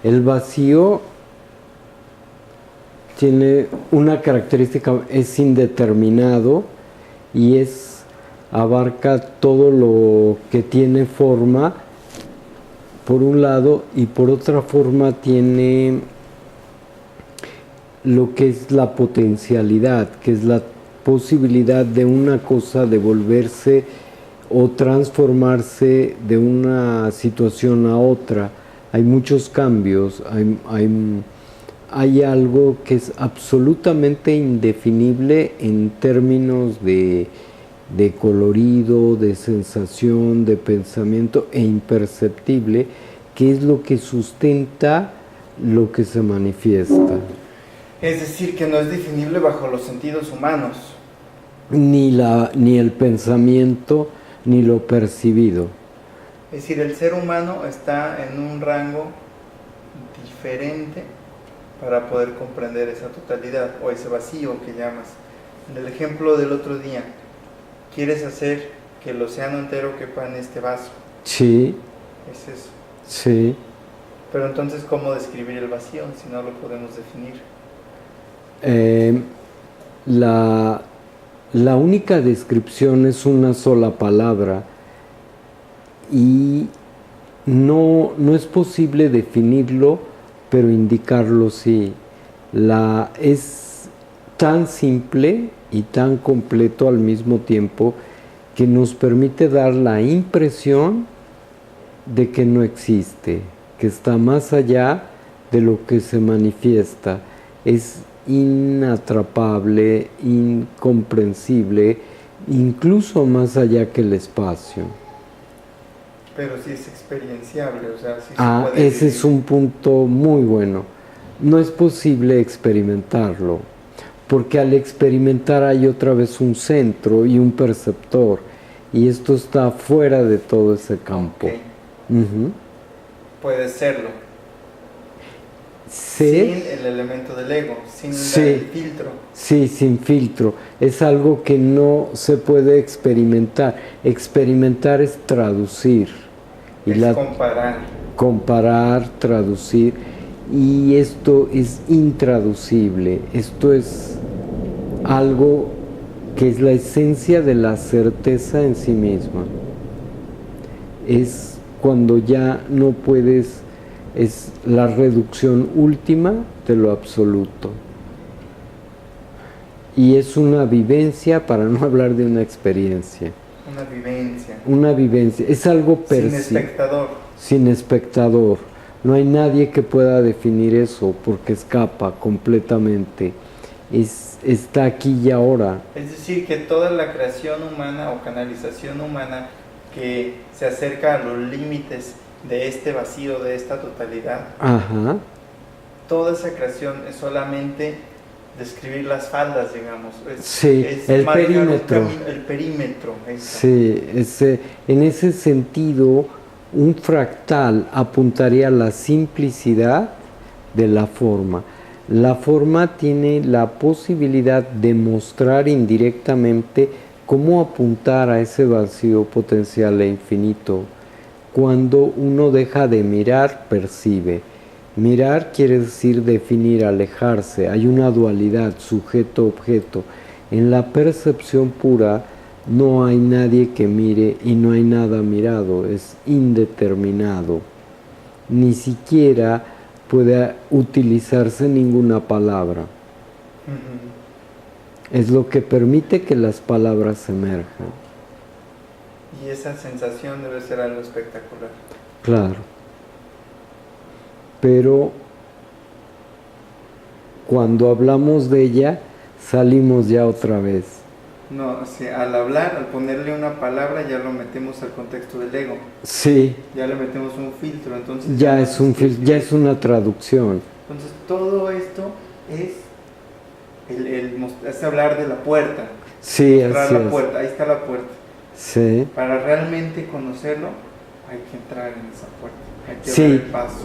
El vacío tiene una característica, es indeterminado y abarca todo lo que tiene forma, por un lado, y por otra forma tiene lo que es la potencialidad, que es la posibilidad de una cosa de volverse o transformarse de una situación a otra. Hay muchos cambios, hay algo que es absolutamente indefinible en términos de colorido, de sensación, de pensamiento e imperceptible, que es lo que sustenta lo que se manifiesta. Es decir, que no es definible bajo los sentidos humanos. Ni el pensamiento, ni lo percibido. Es decir, el ser humano está en un rango diferente para poder comprender esa totalidad o ese vacío que llamas. En el ejemplo del otro día, quieres hacer que el océano entero quepa en este vaso. Sí. Es eso. Sí. Pero entonces, ¿cómo describir el vacío si no lo podemos definir? La única descripción es una sola palabra y no es posible definirlo, pero indicarlo sí. Es tan simple y tan completo al mismo tiempo que nos permite dar la impresión de que no existe, que está más allá de lo que se manifiesta. Es inatrapable, incomprensible, incluso más allá que el espacio. Pero sí es experienciable, o sea, sí se puede ese vivir. Es un punto muy bueno. No es posible experimentarlo, porque al experimentar hay otra vez un centro y un perceptor, y esto está fuera de todo ese campo. Okay. Uh-huh. Puede serlo. Ser, sin el elemento del ego, sin sí, el filtro. Sí, sin filtro. Es algo que no se puede experimentar. Experimentar es traducir. Comparar, traducir. Y esto es intraducible. Esto es algo que es la esencia de la certeza en sí misma. Es cuando ya no puedes, es la reducción última de lo absoluto. Y es una vivencia, para no hablar de una experiencia. Una vivencia. Una vivencia. Es algo sin espectador. Sin espectador. No hay nadie que pueda definir eso porque escapa completamente. Está aquí y ahora. Es decir, que toda la creación humana o canalización humana que se acerca a los límites de este vacío, de esta totalidad, ajá, toda esa creación es solamente describir las faldas, digamos. Sí, el perímetro. El perímetro. Eso. Sí, en ese sentido, un fractal apuntaría a la simplicidad de la forma. La forma tiene la posibilidad de mostrar indirectamente cómo apuntar a ese vacío potencial e infinito. Cuando uno deja de mirar, percibe. Mirar quiere decir definir, alejarse. Hay una dualidad, sujeto-objeto. En la percepción pura no hay nadie que mire y no hay nada mirado, es indeterminado. Ni siquiera puede utilizarse ninguna palabra. Es lo que permite que las palabras emerjan. Y esa sensación debe ser algo espectacular. Claro. Pero cuando hablamos de ella, salimos ya otra vez. No, o sea, al hablar, al ponerle una palabra, ya lo metemos al contexto del ego. Sí. Ya le metemos un filtro, entonces... Ya es un filtro, ya es una traducción. Entonces, todo esto es hablar de la puerta. Sí, así la puerta, ahí está la puerta. Sí. Para realmente conocerlo, hay que entrar en esa puerta. Hay que sí, dar el paso.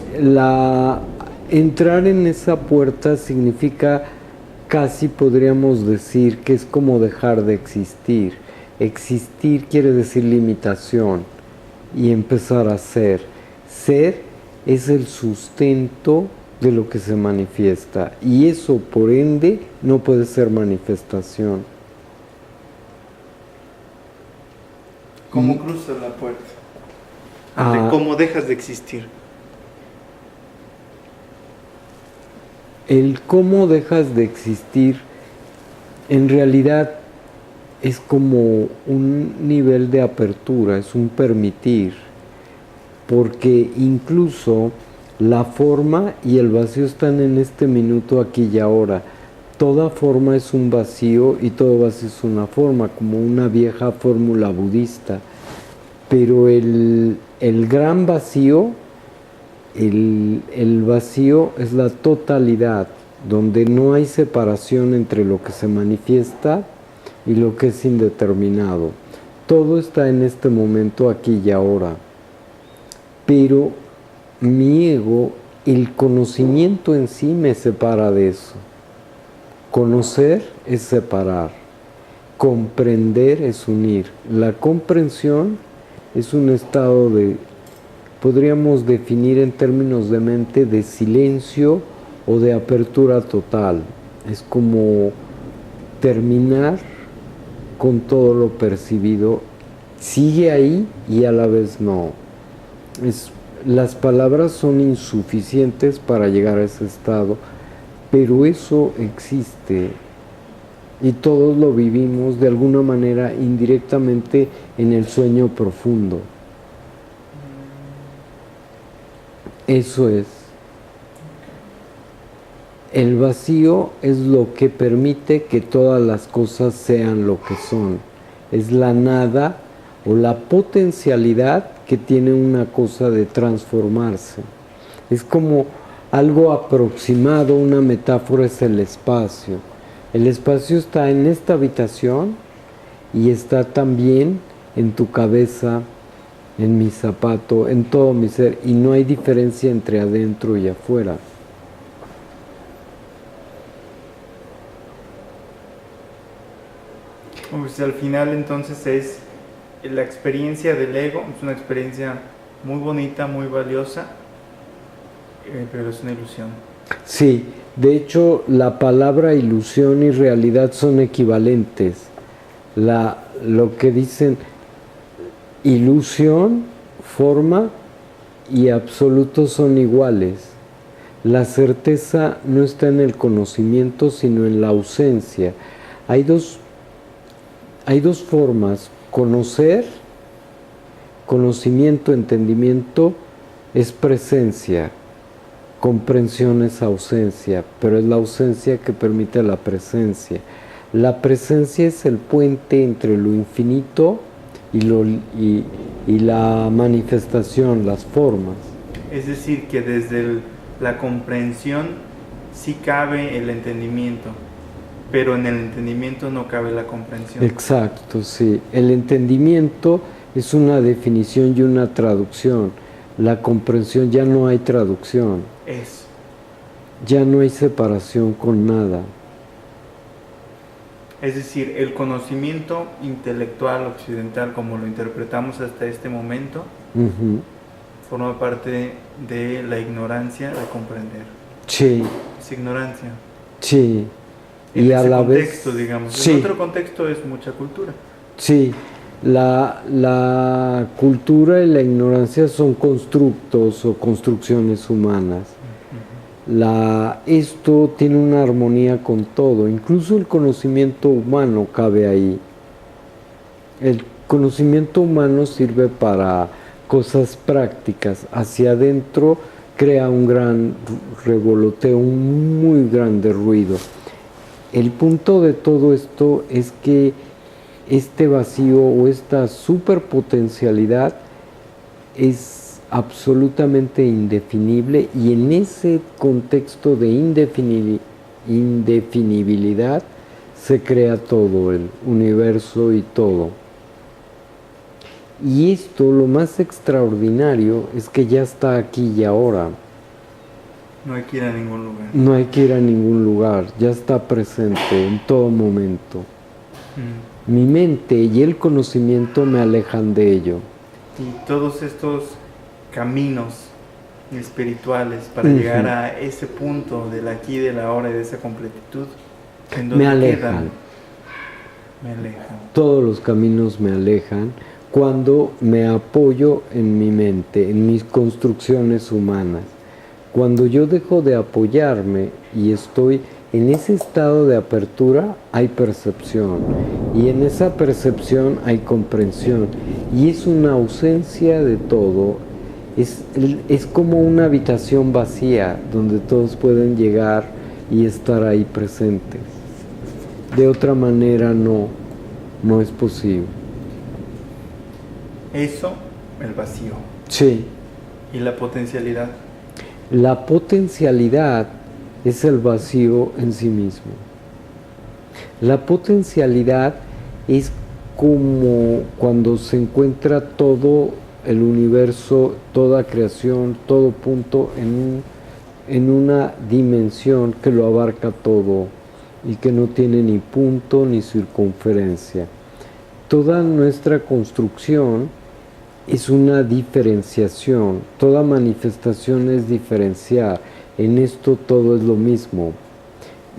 Entrar en esa puerta significa, casi podríamos decir, que es como dejar de existir. Existir quiere decir limitación y empezar a ser. Ser es el sustento de lo que se manifiesta. Y eso, por ende, no puede ser manifestación. ¿Cómo cruzas la puerta? ¿Cómo dejas de existir? El cómo dejas de existir, en realidad, es como un nivel de apertura, es un permitir, porque incluso la forma y el vacío están en este minuto, aquí y ahora. Toda forma es un vacío y todo vacío es una forma, como una vieja fórmula budista. Pero el gran vacío, el vacío es la totalidad, donde no hay separación entre lo que se manifiesta y lo que es indeterminado. Todo está en este momento, aquí y ahora. Pero mi ego, el conocimiento en sí me separa de eso. Conocer es separar. Comprender es unir. La comprensión es un estado de, podríamos definir en términos de mente, de silencio o de apertura total. Es como terminar con todo lo percibido. Sigue ahí y a la vez no. Las palabras son insuficientes para llegar a ese estado, pero eso existe y todos lo vivimos de alguna manera indirectamente en el sueño profundo. Eso es. El vacío es lo que permite que todas las cosas sean lo que son. Es la nada o la potencialidad que tiene una cosa de transformarse. Es como algo aproximado, una metáfora es el espacio. El espacio está en esta habitación y está también en tu cabeza, en mi zapato, en todo mi ser, y no hay diferencia entre adentro y afuera. Pues al final entonces es la experiencia del ego, es una experiencia muy bonita, muy valiosa, pero es una ilusión. Sí, de hecho la palabra ilusión y realidad son equivalentes. Lo que dicen ilusión, forma y absoluto son iguales. La certeza no está en el conocimiento, sino en la ausencia. Hay dos formas. Conocer, conocimiento, entendimiento es presencia. Comprensión es ausencia, pero es la ausencia que permite la presencia. La presencia es el puente entre lo infinito y la manifestación, las formas. Es decir, que desde la comprensión sí cabe el entendimiento, pero en el entendimiento no cabe la comprensión. Exacto, sí. El entendimiento es una definición y una traducción. La comprensión, ya no hay traducción. Ya no hay separación con nada. Es decir, el conocimiento intelectual occidental, como lo interpretamos hasta este momento, forma parte de la ignorancia de comprender. Sí. Es ignorancia. Sí. En ese contexto, digamos. Sí. En otro contexto es mucha cultura. Sí. La cultura y la ignorancia son constructos o construcciones humanas. Esto tiene una armonía con todo, incluso el conocimiento humano cabe ahí. El conocimiento humano sirve para cosas prácticas, hacia adentro crea un gran revoloteo, un muy grande ruido. El punto de todo esto es que este vacío o esta superpotencialidad es absolutamente indefinible, y en ese contexto de indefinibilidad se crea todo, el universo y todo. Y esto, lo más extraordinario, es que ya está aquí y ahora. No hay que ir a ningún lugar. No hay que ir a ningún lugar, ya está presente en todo momento. Mi mente y el conocimiento me alejan de ello. Y todos estos caminos espirituales para llegar a ese punto del aquí y del ahora y de esa completitud, ¿en dónde Me alejan. quedan? Me alejan. Todos los caminos me alejan cuando me apoyo en mi mente, en mis construcciones humanas. Cuando yo dejo de apoyarme y estoy en ese estado de apertura, hay percepción. Y en esa percepción hay comprensión. Y es una ausencia de todo. Es como una habitación vacía donde todos pueden llegar y estar ahí presentes. De otra manera no es posible. Eso, el vacío. Sí. ¿Y la potencialidad? La potencialidad es el vacío en sí mismo. La potencialidad es como cuando se encuentra todo el universo, toda creación, todo punto en una dimensión que lo abarca todo y que no tiene ni punto ni circunferencia. Toda nuestra construcción es una diferenciación, toda manifestación es diferenciar, en esto todo es lo mismo.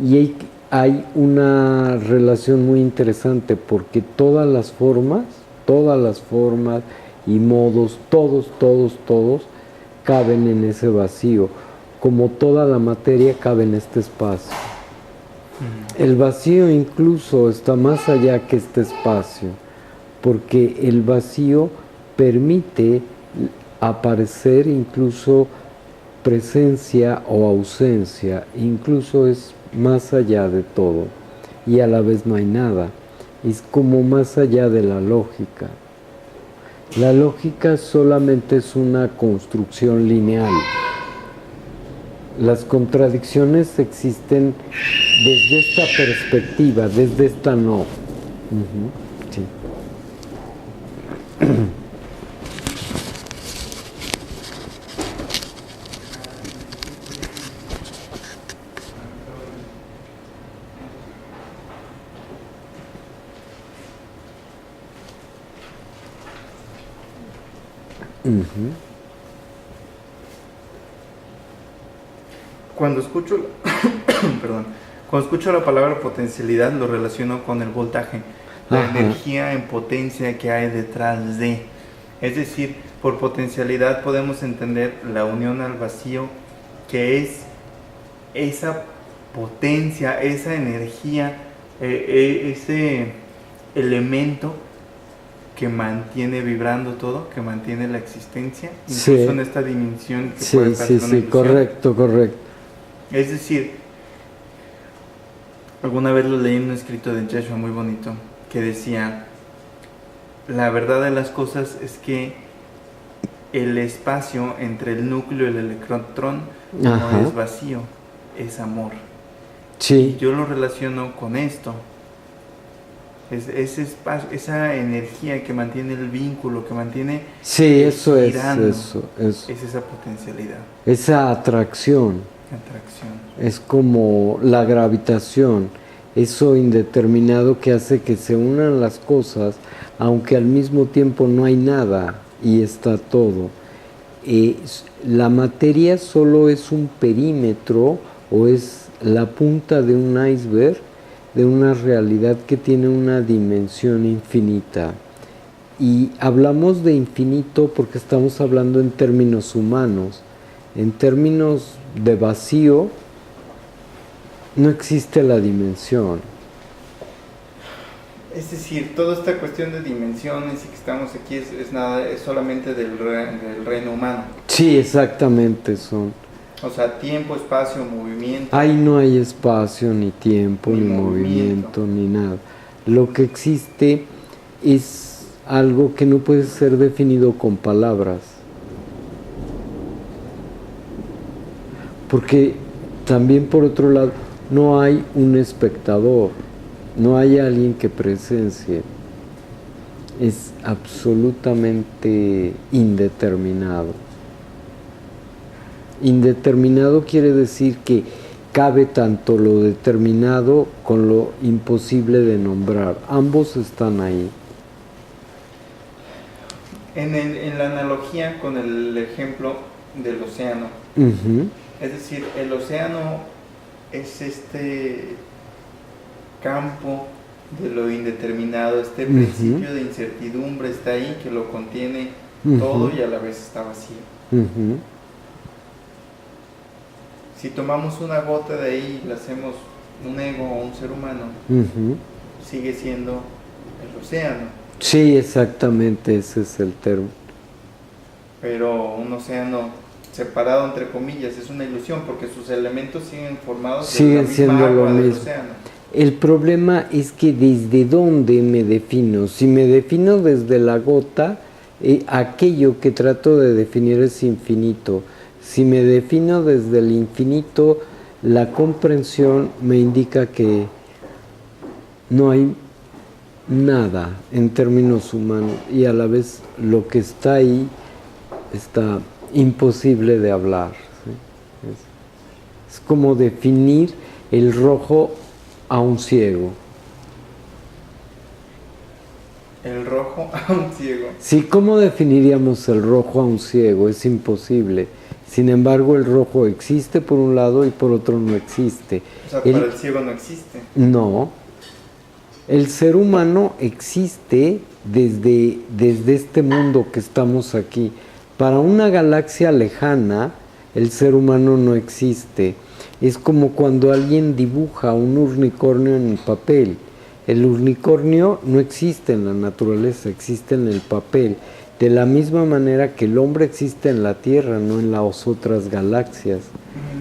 Y hay una relación muy interesante porque todas las formas y modos, todos caben en ese vacío, como toda la materia cabe en este espacio. El vacío incluso está más allá que este espacio, porque el vacío permite aparecer incluso presencia o ausencia, incluso es más allá de todo y a la vez no hay nada, es como más allá de la lógica. La lógica solamente es una construcción lineal. Las contradicciones existen desde esta perspectiva, desde esta no. Sí. Cuando escucho cuando escucho la palabra potencialidad lo relaciono con el voltaje, la energía en potencia que hay detrás de. Es decir, por potencialidad podemos entender la unión al vacío, que es esa potencia, esa energía, ese elemento que mantiene vibrando todo, que mantiene la existencia, incluso en esta dimensión que puede parecer una ilusión. Correcto. Es decir, alguna vez lo leí en un escrito de Yeshua muy bonito, que decía, la verdad de las cosas es que el espacio entre el núcleo y el electrón no es vacío, es amor. Sí. Y yo lo relaciono con esto. Ese espacio, esa energía que mantiene el vínculo, que mantiene eso girando, es esa potencialidad. Esa atracción. Es como la gravitación, eso indeterminado que hace que se unan las cosas, aunque al mismo tiempo no hay nada y está todo. La materia solo es un perímetro o es la punta de un iceberg de una realidad que tiene una dimensión infinita. Y hablamos de infinito porque estamos hablando en términos humanos. En términos de vacío, no existe la dimensión. Es decir, toda esta cuestión de dimensiones y que estamos aquí es solamente del reino humano. Sí, exactamente son. O sea, tiempo, espacio, movimiento. Ahí no hay espacio, ni tiempo, ni movimiento, ni nada. Lo que existe es algo que no puede ser definido con palabras. Porque también por otro lado, no hay un espectador, no hay alguien que presencie. Es absolutamente indeterminado. Indeterminado quiere decir que cabe tanto lo determinado con lo imposible de nombrar. Ambos están ahí. En la analogía con el ejemplo del océano. Ujú. Es decir, el océano es este campo de lo indeterminado, este Ujú. principio de incertidumbre está ahí, que lo contiene todo y a la vez está vacío. Ujú. Si tomamos una gota de ahí y la hacemos un ego o un ser humano, Ujú. sigue siendo el océano, Sí, exactamente, ese es el término. pero un océano separado entre comillas es una ilusión porque sus elementos siguen formados de la Siguen misma siendo lo agua del mismo. océano. El problema es que desde dónde me defino. Si me defino desde la gota, aquello que trato de definir es infinito. Si me defino desde el infinito, la comprensión me indica que no hay nada en términos humanos y a la vez lo que está ahí está imposible de hablar, ¿sí? Es como definir el rojo a un ciego. El rojo a un ciego. Sí, ¿cómo definiríamos el rojo a un ciego? Es imposible. Sin embargo, el rojo existe por un lado y por otro no existe. O sea, para el ciego no existe. No. El ser humano existe desde este mundo que estamos aquí. Para una galaxia lejana, el ser humano no existe. Es como cuando alguien dibuja un unicornio en el papel. El unicornio no existe en la naturaleza, existe en el papel. De la misma manera que el hombre existe en la Tierra, no en las otras galaxias.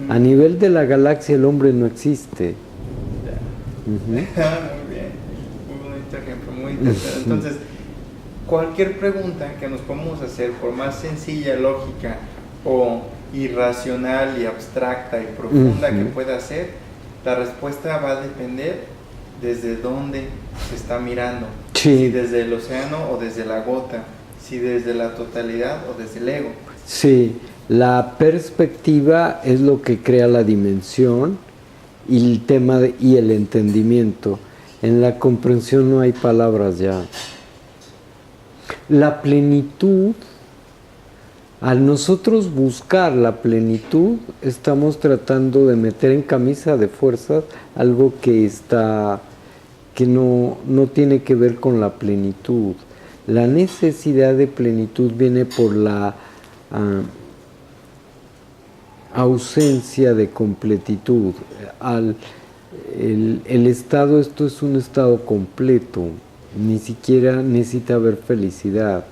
A nivel de la galaxia el hombre no existe. Muy bien, muy bonito ejemplo, muy interesante. Entonces, cualquier pregunta que nos podamos hacer, por más sencilla, lógica o irracional y abstracta y profunda que pueda ser, la respuesta va a depender desde dónde se está mirando. Sí. Si desde el océano o desde la gota, si desde la totalidad o desde el ego. Sí, la perspectiva es lo que crea la dimensión y el tema y el entendimiento. En la comprensión no hay palabras ya. La plenitud, al nosotros buscar la plenitud, estamos tratando de meter en camisa de fuerzas algo que no tiene que ver con la plenitud. La necesidad de plenitud viene por la ausencia de completitud. El estado, esto es un estado completo, ni siquiera necesita haber felicidad.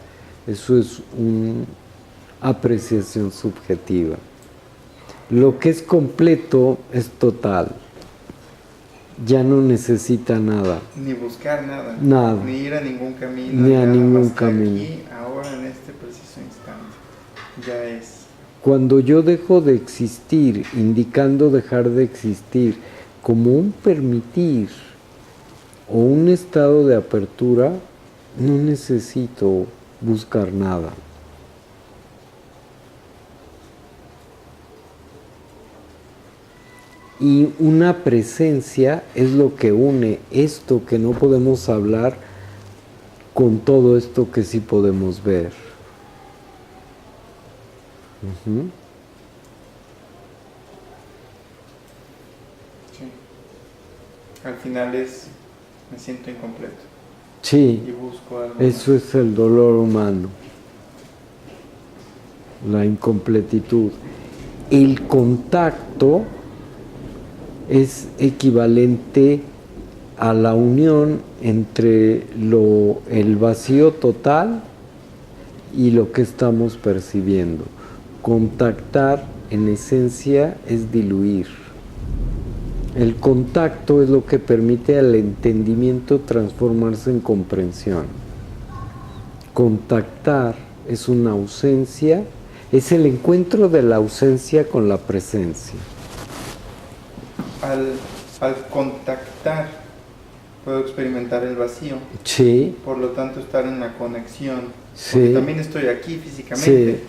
Eso es una apreciación subjetiva. Lo que es completo es total. Ya no necesita nada. Ni buscar nada. Nada. Ni ir a ningún camino. Ni a nada ningún más que camino. aquí, ahora, en este preciso instante. Ya es. Cuando yo dejo de existir, indicando dejar de existir, como un permitir o un estado de apertura, no necesito buscar nada. Y una presencia es lo que une esto que no podemos hablar con todo esto que sí podemos ver. Sí. Al final me siento incompleto. Sí, Y busco algo eso más. es el dolor humano, la incompletitud. El contacto es equivalente a la unión entre el vacío total y lo que estamos percibiendo. Contactar, en esencia, es diluir. El contacto es lo que permite al entendimiento transformarse en comprensión. Contactar es una ausencia, es el encuentro de la ausencia con la presencia. Al contactar, puedo experimentar el vacío. Sí. Por lo tanto, estar en la conexión. Sí. Porque también estoy aquí físicamente, Sí.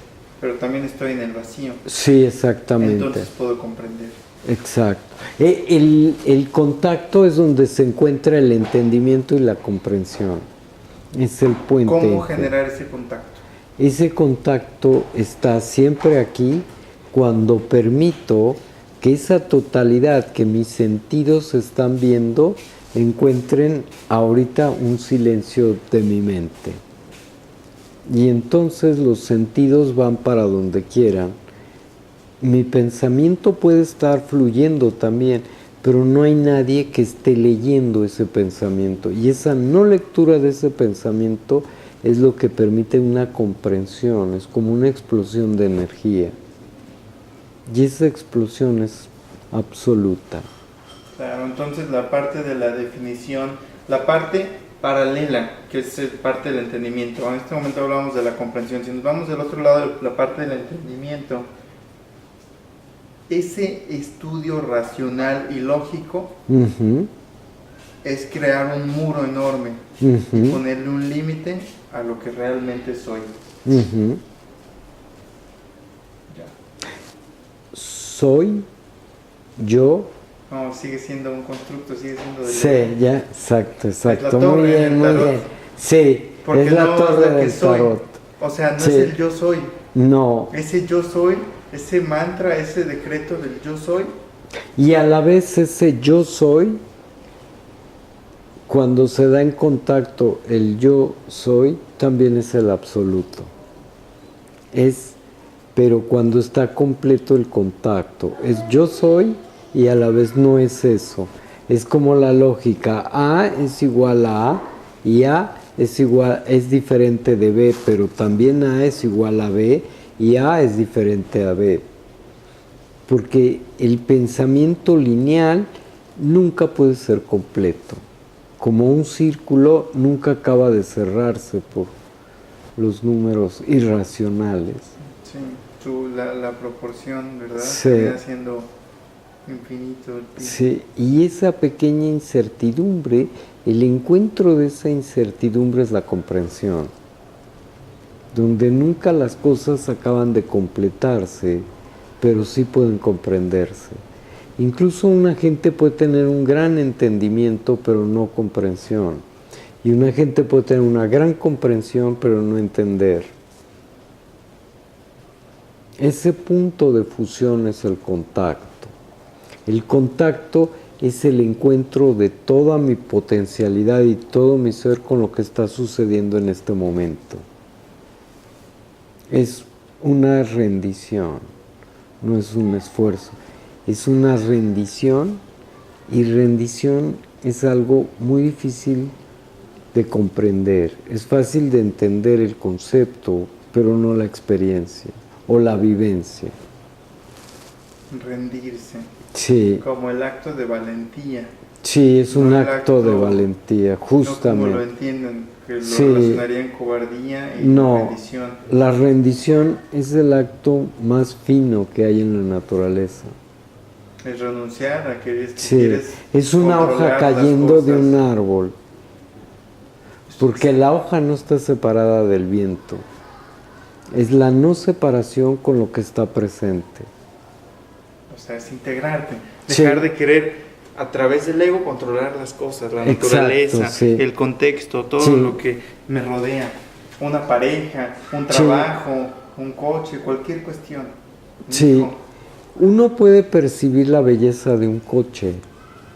pero también estoy en el vacío. Sí, exactamente. Entonces puedo comprender. Exacto. El contacto es donde se encuentra el entendimiento y la comprensión. Es el puente. ¿Cómo generar ese contacto? Ese contacto está siempre aquí cuando permito que esa totalidad que mis sentidos están viendo encuentren ahorita un silencio de mi mente. Y entonces los sentidos van para donde quieran. Mi pensamiento puede estar fluyendo también, pero no hay nadie que esté leyendo ese pensamiento. Y esa no lectura de ese pensamiento es lo que permite una comprensión, es como una explosión de energía. Y esa explosión es absoluta. Claro, entonces la parte de la definición, la parte paralela, que es parte del entendimiento. En este momento hablamos de la comprensión. Si nos vamos del otro lado, la parte del entendimiento, ese estudio racional y lógico es crear un muro enorme y ponerle un límite a lo que realmente soy. Ya. Soy yo. No, sigue siendo un constructo, sigue siendo de Sí, ya, exacto. Es la torre Muy en el bien, muy tarot. bien. Sí, Porque es la no torre es lo que del soy. tarot. O sea, no Sí. es el yo soy. No. Ese yo soy, ese mantra, ese decreto del yo soy. Y a la vez ese yo soy, cuando se da en contacto el yo soy, también es el absoluto. Pero cuando está completo el contacto, es yo soy y a la vez no es eso. Es como la lógica, A es igual a A y A es diferente de B, pero también A es igual a B y A es diferente a B. Porque el pensamiento lineal nunca puede ser completo. Como un círculo nunca acaba de cerrarse por los números irracionales. Sí, la proporción, ¿verdad? Sí. Viene siendo infinito. Sí, y esa pequeña incertidumbre, el encuentro de esa incertidumbre es la comprensión, donde nunca las cosas acaban de completarse, pero sí pueden comprenderse. Incluso una gente puede tener un gran entendimiento, pero no comprensión. Y una gente puede tener una gran comprensión, pero no entender. Ese punto de fusión es el contacto. El contacto es el encuentro de toda mi potencialidad y todo mi ser con lo que está sucediendo en este momento. Es una rendición, no es un esfuerzo. Es una rendición, y rendición es algo muy difícil de comprender. Es fácil de entender el concepto, pero no la experiencia o la vivencia. Rendirse. Sí. Como el acto de valentía. Sí, es un No acto de valentía, justamente. No como lo entienden, que lo Sí. relacionarían cobardía y rendición. La rendición es el acto más fino que hay en la naturaleza. Es renunciar a que Sí, quieres es una hoja controlar cayendo las de cosas. un árbol, porque la hoja no está separada del viento. Es la no separación con lo que está presente. O sea, es integrarte, Sí. dejar de querer a través del ego controlar las cosas, la Exacto, naturaleza, sí. el contexto, todo Sí. lo que me rodea, una pareja, un trabajo, un coche, cualquier cuestión. Un Sí, hijo. uno puede percibir la belleza de un coche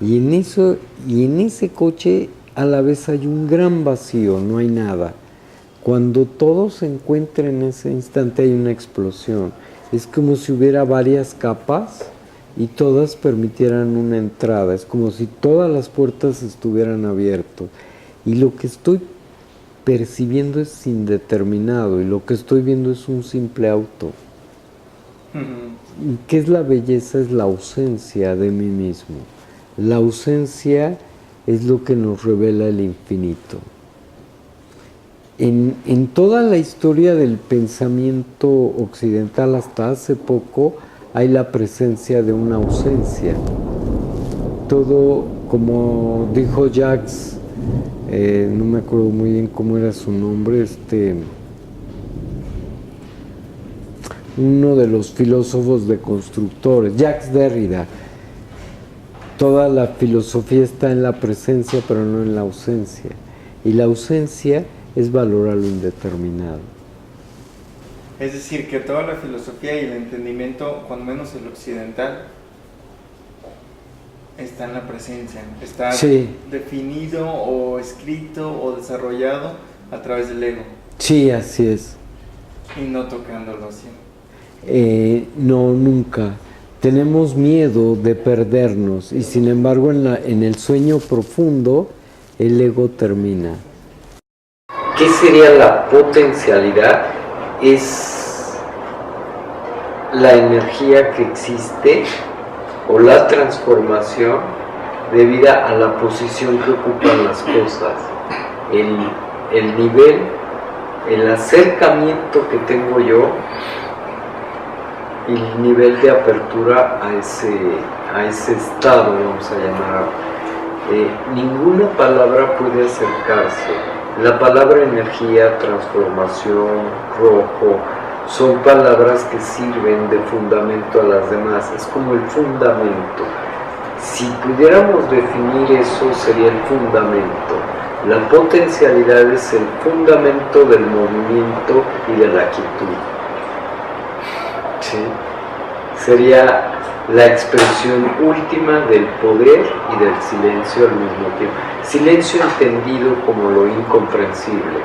y en ese coche a la vez hay un gran vacío, no hay nada. Cuando todo se encuentra en ese instante hay una explosión. Es como si hubiera varias capas y todas permitieran una entrada. Es como si todas las puertas estuvieran abiertas. Y lo que estoy percibiendo es indeterminado y lo que estoy viendo es un simple auto. ¿Y qué es la belleza? Es la ausencia de mí mismo. La ausencia es lo que nos revela el infinito. En toda la historia del pensamiento occidental hasta hace poco hay la presencia de una ausencia. Todo, como dijo Jacques, no me acuerdo muy bien cómo era su nombre, uno de los filósofos deconstructores, Jacques Derrida. Toda la filosofía está en la presencia, pero no en la ausencia. Y la ausencia es valorar lo indeterminado. Es decir, que toda la filosofía y el entendimiento, cuando menos el occidental, está en la presencia, está definido o escrito o desarrollado a través del ego. Sí, así es. Y no tocándolo así. No, nunca. Tenemos miedo de perdernos y sin embargo en el sueño profundo el ego termina. ¿Qué sería la potencialidad? Es la energía que existe o la transformación debida a la posición que ocupan las cosas, el nivel, el acercamiento que tengo yo y el nivel de apertura a ese estado, vamos a llamar. Ninguna palabra puede acercarse. La palabra energía, transformación, rojo, son palabras que sirven de fundamento a las demás, es como el fundamento. Si pudiéramos definir eso, sería el fundamento. La potencialidad es el fundamento del movimiento y de la quietud. ¿Sí? Sería la expresión última del poder y del silencio al mismo tiempo. Silencio entendido como lo incomprensible.